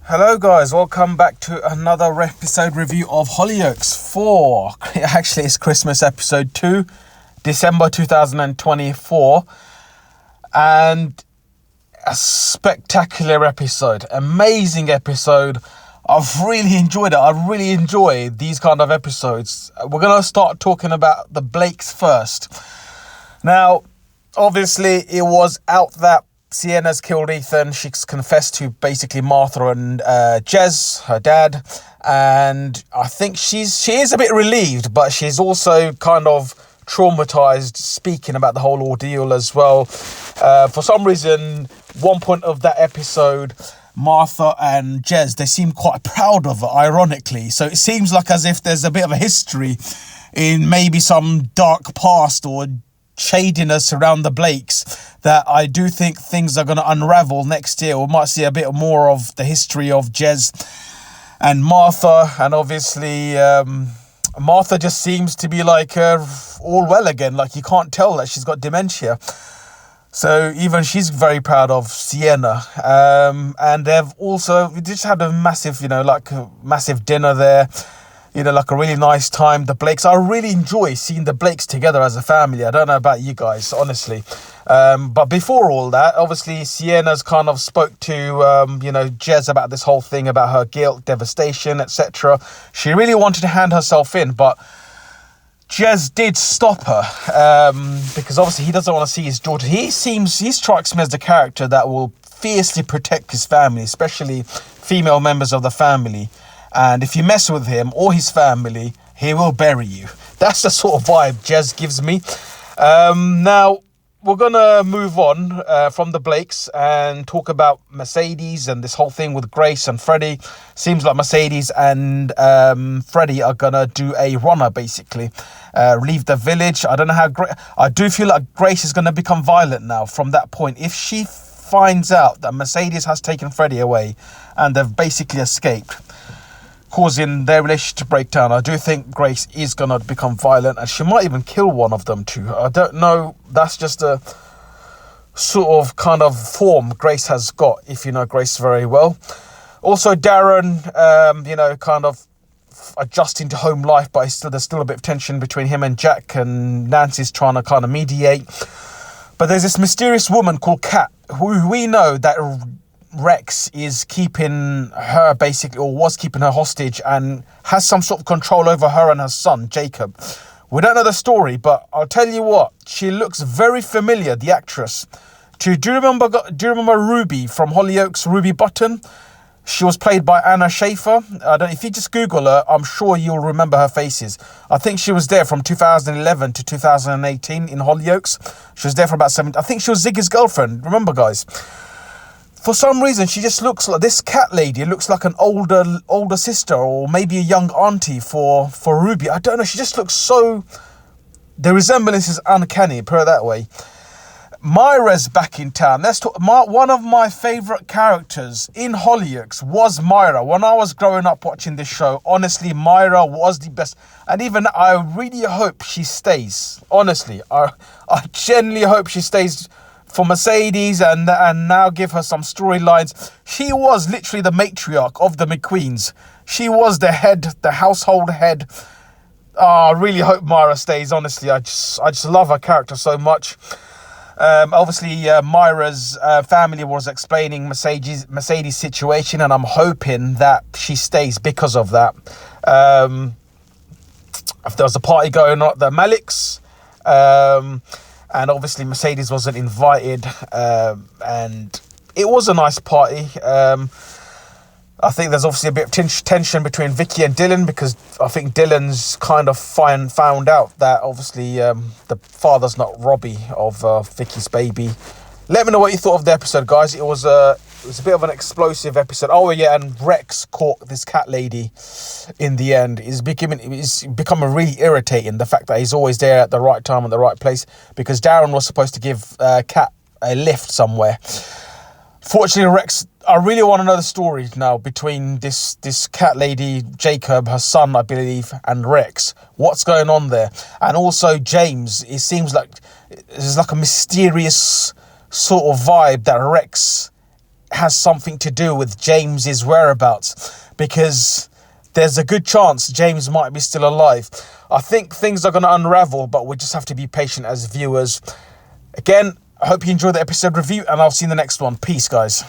Hello guys, welcome back to another episode review of Hollyoaks 4. Actually, it's Christmas episode 2, December 2024. And a spectacular episode, amazing episode. I've really enjoyed it. I really enjoy these kind of episodes. We're going to start talking about the Blakes first. Now, obviously, it was out that Sienna's killed Ethan. She's confessed to basically Martha and Jez, her dad, and I think she is a bit relieved, but she's also kind of traumatized speaking about the whole ordeal as well. For some reason, one point of that episode, Martha and Jez, they seem quite proud of her, ironically. So it seems like as if there's a bit of a history in maybe some dark past or shadiness around the Blakes that I do think things are going to unravel next year. We might see a bit more of the history of Jez and Martha, and obviously Martha just seems to be like all well again. Like, you can't tell that she's got dementia. So even she's very proud of Sienna. And we just had a massive, massive dinner there. Like a really nice time. The Blakes, I really enjoy seeing the Blakes together as a family. I don't know about you guys, honestly. But before all that, obviously, Sienna's kind of spoke to, Jez about this whole thing, about her guilt, devastation, etc. She really wanted to hand herself in, but Jez did stop her, because obviously he doesn't want to see his daughter. He strikes me as the character that will fiercely protect his family, especially female members of the family. And if you mess with him or his family, he will bury you. That's the sort of vibe Jez gives me. Now, we're going to move on from the Blakes and talk about Mercedes and this whole thing with Grace and Freddie. Seems like Mercedes and Freddie are going to do a runner, basically. Leave the village. I don't know how... I do feel like Grace is going to become violent now from that point. If she finds out that Mercedes has taken Freddie away and they've basically escaped, causing their relationship to break down, I do think Grace is going to become violent, and she might even kill one of them too. I don't know. That's just a sort of kind of form Grace has got, if you know Grace very well. Also, Darren, kind of adjusting to home life, but there's still a bit of tension between him and Jack, and Nancy's trying to kind of mediate. But there's this mysterious woman called Kat, who we know that Rex is keeping her, basically, or was keeping her hostage, and has some sort of control over her and her son, Jacob. We don't know the story, but I'll tell you what, she looks very familiar, the actress. Do you remember Ruby from Hollyoaks, Ruby Button? She was played by Anna Schaefer. If you just Google her, I'm sure you'll remember her faces. I think she was there from 2011 to 2018 in Hollyoaks. She was there for about 7. I think she was Ziggy's girlfriend. Remember, guys? For some reason, she just looks like this Cat lady. Looks like an older sister, or maybe a young auntie for Ruby. I don't know. She just looks so... The resemblance is uncanny, put it that way. Myra's back in town. Let's talk. One of my favourite characters in Hollyoaks was Myra. When I was growing up watching this show, honestly, Myra was the best. And even I really hope she stays. Honestly, I genuinely hope she stays for Mercedes and now give her some storylines. She was literally the matriarch of the McQueens. She was the head, the household head. I really hope Myra stays, honestly. I just love her character so much. Obviously, Myra's family was explaining Mercedes' situation, and I'm hoping that she stays because of that. If there was a party going on at the Malik's, and obviously Mercedes wasn't invited, and it was a nice party. I think there's obviously a bit of tension between Vicky and Dylan, because I think Dylan's kind of found out that obviously the father's not Robbie of Vicky's baby. Let me know what you thought of the episode, guys. It was a bit of an explosive episode. Oh yeah, and Rex caught this cat lady in the end. It's becoming really irritating, the fact that he's always there at the right time and the right place, because Darren was supposed to give Cat a lift somewhere. Fortunately, Rex, I really want to know the story now between this cat lady, Jacob, her son, I believe, and Rex. What's going on there? And also James, it seems like there's like a mysterious sort of vibe that Rex has something to do with James's whereabouts, because there's a good chance James might be still alive. I think things are going to unravel, but we just have to be patient as viewers. Again, I hope you enjoyed the episode review, and I'll see you in the next one. Peace, guys.